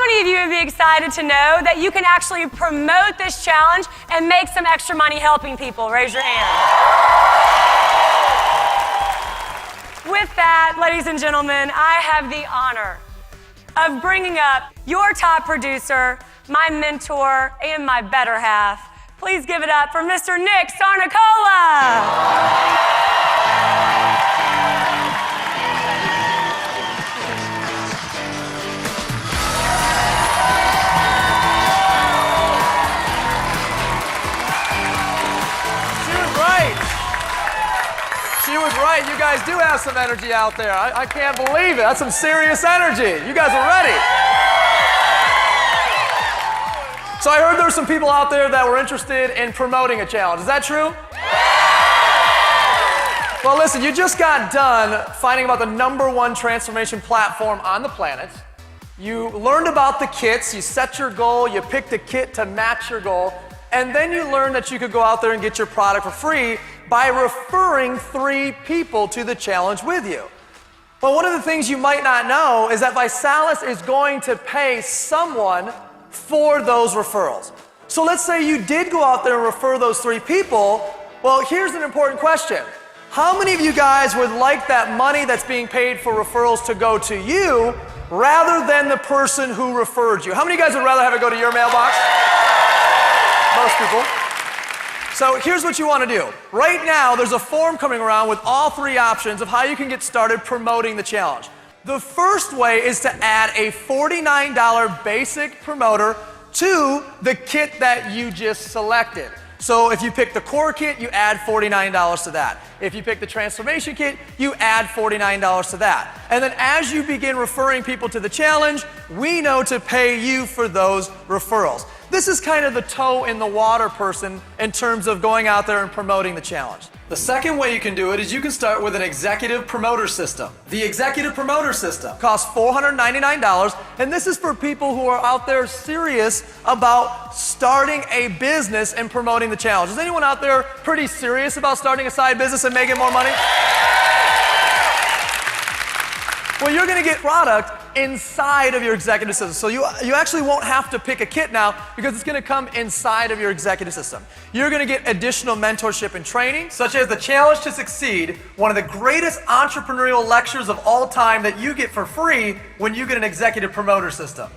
many of you would be excited to know that you can actually promote this challenge and make some extra money helping people? Raise your hand. With that, ladies and gentlemen, I have the honor of bringing up your top producer, my mentor, and my better half. Please give it up for Mr. Nick Sarnicola. She was right. You guys do have some energy out there. I can't believe it. That's some serious energy. You guys are ready. So I heard there were some people out there that were interested in promoting a challenge. Is that true? Well, listen, you just got done finding about the #1 transformation platform on the planet. You learned about the kits. You set your goal. You picked a kit to match your goal. And then you learned that you could go out there and get your product for free by referring 3 people to the challenge with you. Well, one of the things you might not know is that ViSalus is going to pay someone for those referrals. So let's say you did go out there and refer those 3 people. Well, here's an important question. How many of you guys would like that money that's being paid for referrals to go to you rather than the person who referred you? How many of you guys would rather have it go to your mailbox? Most people. So here's what you want to do. Right now, there's a form coming around with all 3 options of how you can get started promoting the challenge. The first way is to add a $49 basic promoter to the kit that you just selected. So if you pick the core kit, you add $49 to that. If you pick the transformation kit, you add $49 to that. And then as you begin referring people to the challenge, we know to pay you for those referrals. This is kind of the toe in the water person in terms of going out there and promoting the challenge. The second way you can do it is you can start with an executive promoter system. The executive promoter system costs $499, and this is for people who are out there serious about starting a business and promoting the challenge. Is anyone out there pretty serious about starting a side business and making more money? Well, you're going to get product inside of your executive system. So you actually won't have to pick a kit now because it's going to come inside of your executive system. You're going to get additional mentorship and training, such as the Challenge to Succeed, one of the greatest entrepreneurial lectures of all time that you get for free when you get an executive promoter system.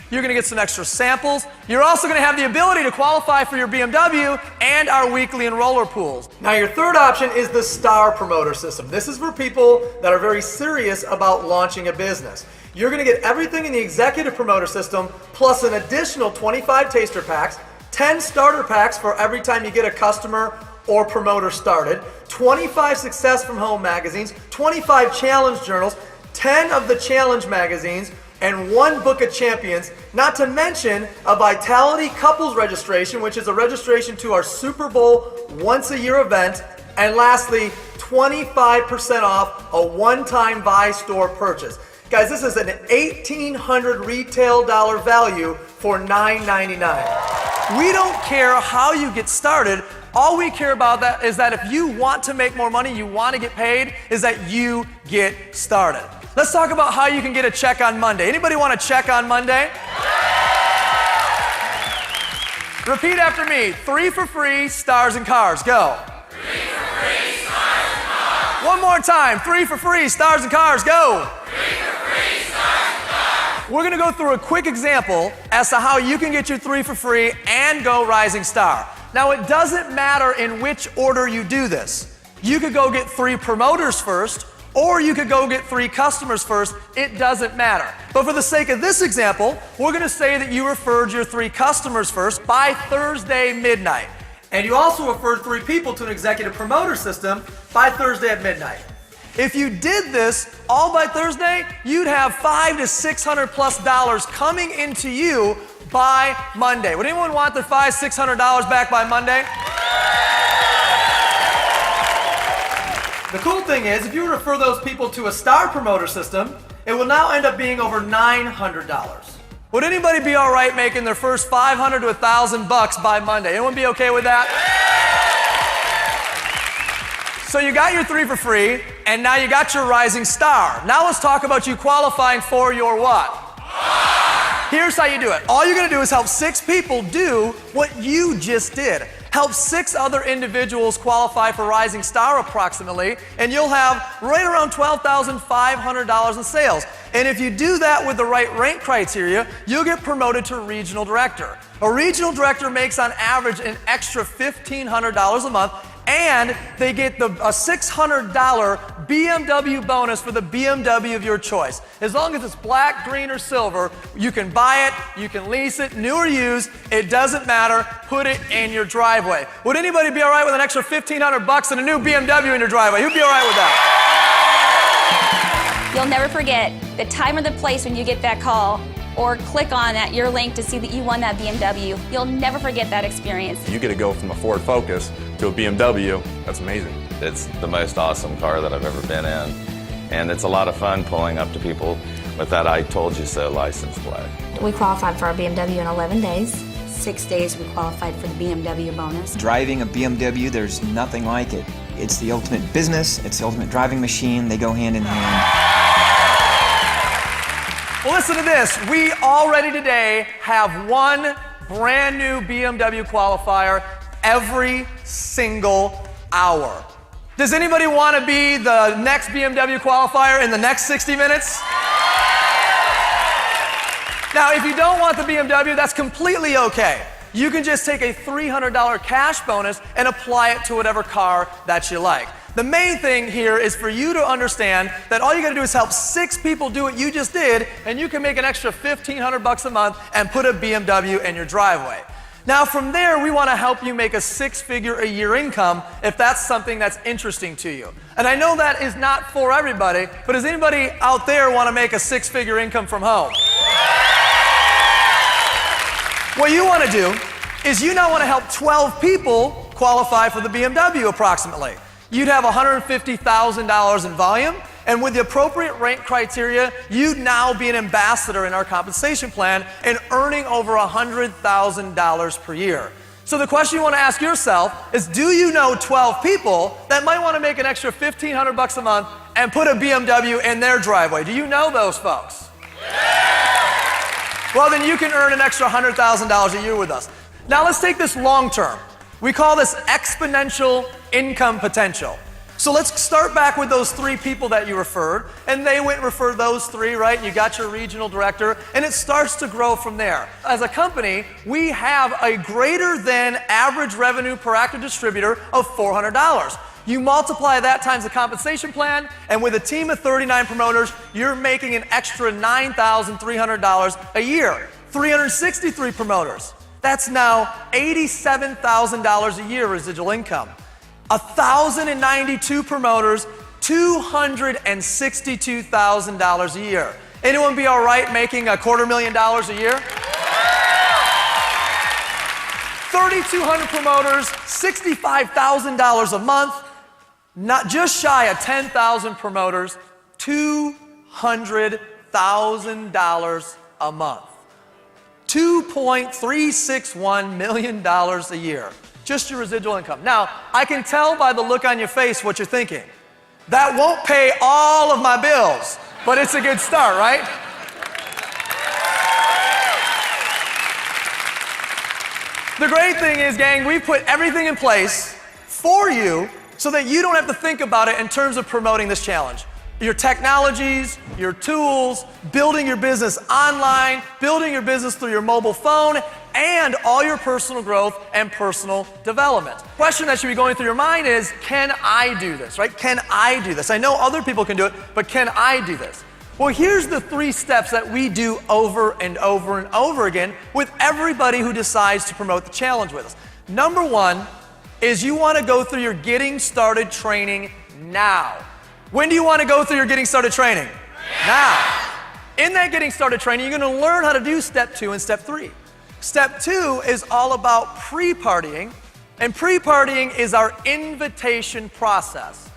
You're going to get some extra samples. You're also going to have the ability to qualify for your BMW and our weekly enroller pools. Now, your third option is the Star Promoter System. This is for people that are very serious about launching a business. You're going to get everything in the Executive Promoter System, plus an additional 25 taster packs, 10 starter packs for every time you get a customer or promoter started, 25 Success from Home magazines, 25 challenge journals, 10 of the challenge magazines, and 1 book of champions, not to mention a Vitality Couples registration, which is a registration to our Super Bowl once-a-year event, and lastly, 25% off a one-time Vi store purchase. Guys, this is an $1,800 retail dollar value for $9.99. We don't care how you get started. All we care about that is that if you want to make more money, you want to get paid, is that you get started. Let's talk about how you can get a check on Monday. Anybody want a check on Monday? Repeat after me. 3 for free, stars and cars. Go. 3 for free, stars and cars. One more time. 3 for free, stars and cars. Go. 3 for free, stars and cars. We're going to go through a quick example as to how you can get your 3 for free and go Rising Star. Now, it doesn't matter in which order you do this. You could go get 3 promoters first, or you could go get 3 customers first. It doesn't matter. But for the sake of this example, we're going to say that you referred your 3 customers first by Thursday midnight. And you also referred 3 people to an executive promoter system by Thursday at midnight. If you did this all by Thursday, you'd have $500 to $600+ coming into you by Monday. Would anyone want their $500, $600 back by Monday? The cool thing is, if you refer those people to a Star Promoter System, it will now end up being over $900. Would anybody be all right making their first $500 to $1,000 by Monday? Anyone be okay with that? So you got your 3 for free, and now you got your Rising Star. Now let's talk about you qualifying for your what? Here's how you do it. All you're gonna do is help 6 people do what you just did. Help 6 other individuals qualify for Rising Star approximately, and you'll have right around $12,500 in sales. And if you do that with the right rank criteria, you'll get promoted to regional director. A regional director makes on average an extra $1,500 a month, and they get a $600 BMW bonus for the BMW of your choice. As long as it's black, green, or silver, you can buy it, you can lease it, new or used, it doesn't matter, put it in your driveway. Would anybody be all right with an extra $1,500 and a new BMW in your driveway? Who'd be all right with that? You'll never forget the time or the place when you get that call or click on your link to see that you won that BMW. You'll never forget that experience. You get to go from a Ford Focus to a BMW. That's amazing. It's the most awesome car that I've ever been in. And it's a lot of fun pulling up to people with that "I told you so" license plate. We qualified for our BMW in 11 days. 6 days we qualified for the BMW bonus. Driving a BMW, there's nothing like it. It's the ultimate business, it's the ultimate driving machine. They go hand in hand. Well, listen to this. We already today have one brand new BMW qualifier every single hour. Does anybody want to be the next BMW qualifier in the next 60 minutes? Now, if you don't want the BMW, that's completely okay. You can just take a $300 cash bonus and apply it to whatever car that you like. The main thing here is for you to understand that all you gotta do is help 6 people do what you just did, and you can make an extra $1,500 a month and put a BMW in your driveway. Now from there, we wanna help you make a 6-figure-a-year income if that's something that's interesting to you. And I know that is not for everybody, but does anybody out there wanna make a 6-figure income from home? What you wanna do is you now wanna help 12 people qualify for the BMW approximately. You'd have $150,000 in volume, and with the appropriate rank criteria, you'd now be an ambassador in our compensation plan and earning over $100,000 per year. So the question you want to ask yourself is, do you know 12 people that might want to make an extra $1,500 a month and put a BMW in their driveway? Do you know those folks? Well, then you can earn an extra $100,000 a year with us. Now let's take this long term. We call this exponential income potential. So let's start back with those 3 people that you referred, and they went and referred those 3, right? You got your regional director, and it starts to grow from there. As a company, we have a greater than average revenue per active distributor of $400. You multiply that times the compensation plan, and with a team of 39 promoters, you're making an extra $9,300 a year. 363 promoters. That's now $87,000 a year residual income. 1,092 promoters, $262,000 a year. Anyone be all right making $250,000 a year? 3,200 promoters, $65,000 a month. Not just shy of 10,000 promoters, $200,000 a month. $2.361 million a year, just your residual income. Now, I can tell by the look on your face what you're thinking. That won't pay all of my bills, but it's a good start, right? The great thing is, gang, we've put everything in place for you so that you don't have to think about it in terms of promoting this challenge. Your technologies, your tools, building your business online, building your business through your mobile phone, and all your personal growth and personal development. The question that should be going through your mind is, can I do this, right? Can I do this? I know other people can do it, but can I do this? Well, here's the 3 steps that we do over and over and over again with everybody who decides to promote the challenge with us. Number 1 is you want to go through your Getting Started training now. When do you want to go through your Getting Started training? Now. In that Getting Started training, you're going to learn how to do step 2 and step 3. Step 2 is all about pre-partying, and pre-partying is our invitation process.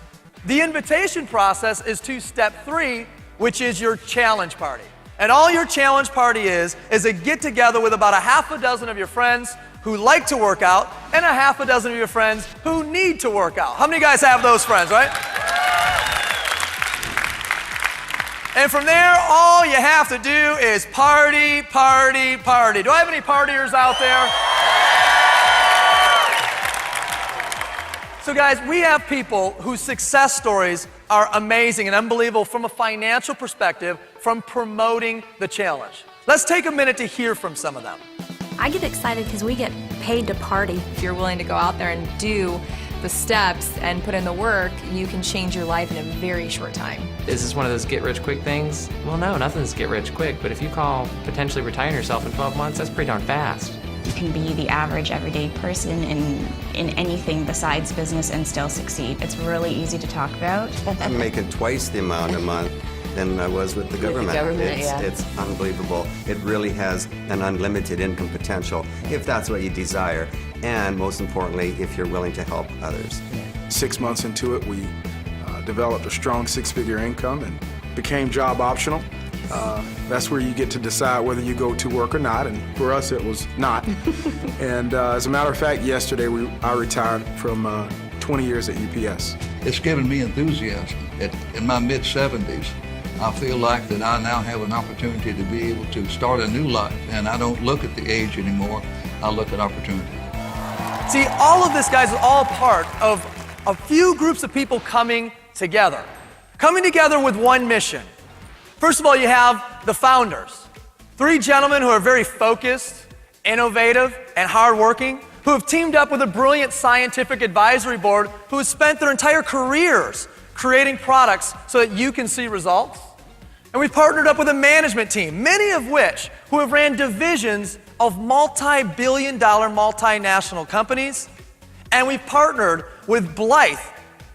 The invitation process is to step 3, which is your challenge party. And all your challenge party is a get-together with about a half a dozen of your friends who like to work out and a half a dozen of your friends who need to work out. How many guys have those friends, right? And from there, all you have to do is party, party, party. Do I have any partiers out there? So guys, we have people whose success stories are amazing and unbelievable from a financial perspective from promoting the challenge. Let's take a minute to hear from some of them. I get excited because we get paid to party. If you're willing to go out there and do the steps and put in the work, you can change your life in a very short time. Is this one of those get-rich-quick things? Well, no, nothing's get-rich-quick, but if you call potentially retiring yourself in 12 months, that's pretty darn fast. You can be the average everyday person in anything besides business and still succeed. It's really easy to talk about. I'm making twice the amount a month than I was with the government. It's unbelievable. It really has an unlimited income potential if that's what you desire, and most importantly, if you're willing to help others. 6 months into it, we developed a strong six-figure income and became job optional. That's where you get to decide whether you go to work or not, and for us it was not. And as a matter of fact, yesterday I retired from 20 years at UPS. It's given me enthusiasm. In my mid-70s, I feel like that I now have an opportunity to be able to start a new life, and I don't look at the age anymore, I look at opportunity. See, all of this, guys, is all part of a few groups of people coming together with one mission. First of all, you have the founders. 3 gentlemen who are very focused, innovative, and hardworking, who have teamed up with a brilliant scientific advisory board who has spent their entire careers creating products so that you can see results. And we've partnered up with a management team, many of which who have ran divisions of multi-billion-dollar multinational companies. And we've partnered with Blythe,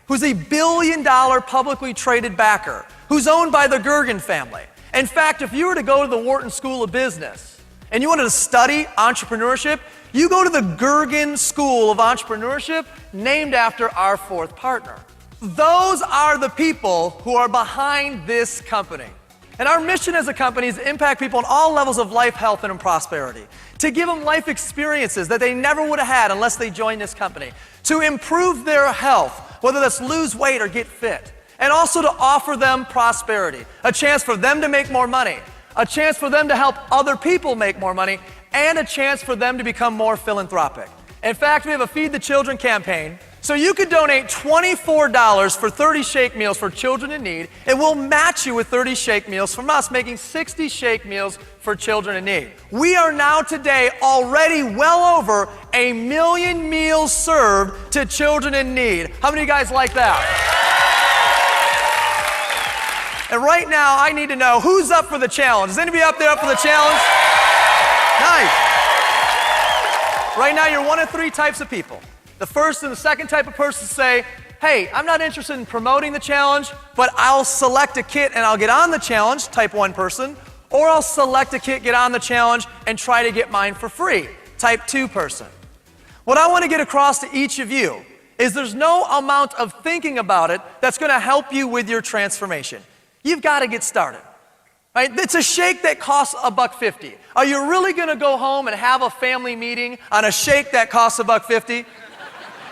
who's a billion-dollar publicly traded backer, who's owned by the Gergen family. In fact, if you were to go to the Wharton School of Business and you wanted to study entrepreneurship, you go to the Gergen School of Entrepreneurship, named after our 4th partner. Those are the people who are behind this company. And our mission as a company is to impact people on all levels of life, health, and prosperity. To give them life experiences that they never would have had unless they joined this company. To improve their health, whether that's lose weight or get fit. And also to offer them prosperity. A chance for them to make more money. A chance for them to help other people make more money. And a chance for them to become more philanthropic. In fact, we have a Feed the Children campaign. So you could donate $24 for 30 shake meals for children in need, and we'll match you with 30 shake meals from us, making 60 shake meals for children in need. We are now today already well over 1 million meals served to children in need. How many of you guys like that? And right now, I need to know who's up for the challenge. Is anybody up there up for the challenge? Nice. Right now, you're one of 3 types of people. The first and the second type of person say, hey, I'm not interested in promoting the challenge, but I'll select a kit and I'll get on the challenge, type 1 person, or I'll select a kit, get on the challenge, and try to get mine for free, type 2 person. What I want to get across to each of you is there's no amount of thinking about it that's going to help you with your transformation. You've got to get started. Right? It's a shake that costs $1.50. Are you really going to go home and have a family meeting on a shake that costs $1.50?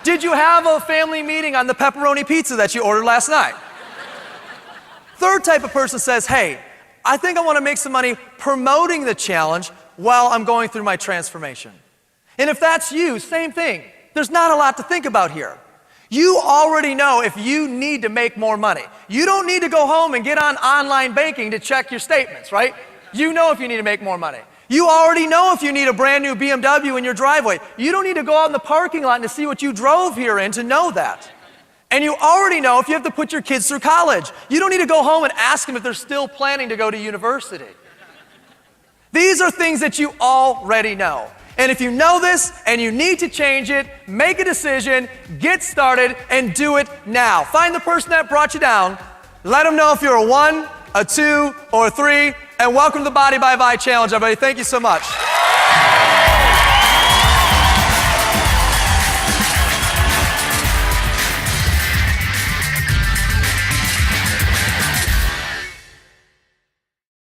Did you have a family meeting on the pepperoni pizza that you ordered last night? Third type of person says, hey, I think I want to make some money promoting the challenge while I'm going through my transformation. And if that's you, same thing. There's not a lot to think about here. You already know if you need to make more money. You don't need to go home and get on online banking to check your statements, right? You know if you need to make more money. You already know if you need a brand new BMW in your driveway. You don't need to go out in the parking lot and to see what you drove here in to know that. And you already know if you have to put your kids through college. You don't need to go home and ask them if they're still planning to go to university. These are things that you already know. And if you know this and you need to change it, make a decision, get started, and do it now. Find the person that brought you down. Let them know if you're a 1, a 2, or a 3, and welcome to the Body by Vi Challenge, everybody. Thank you so much.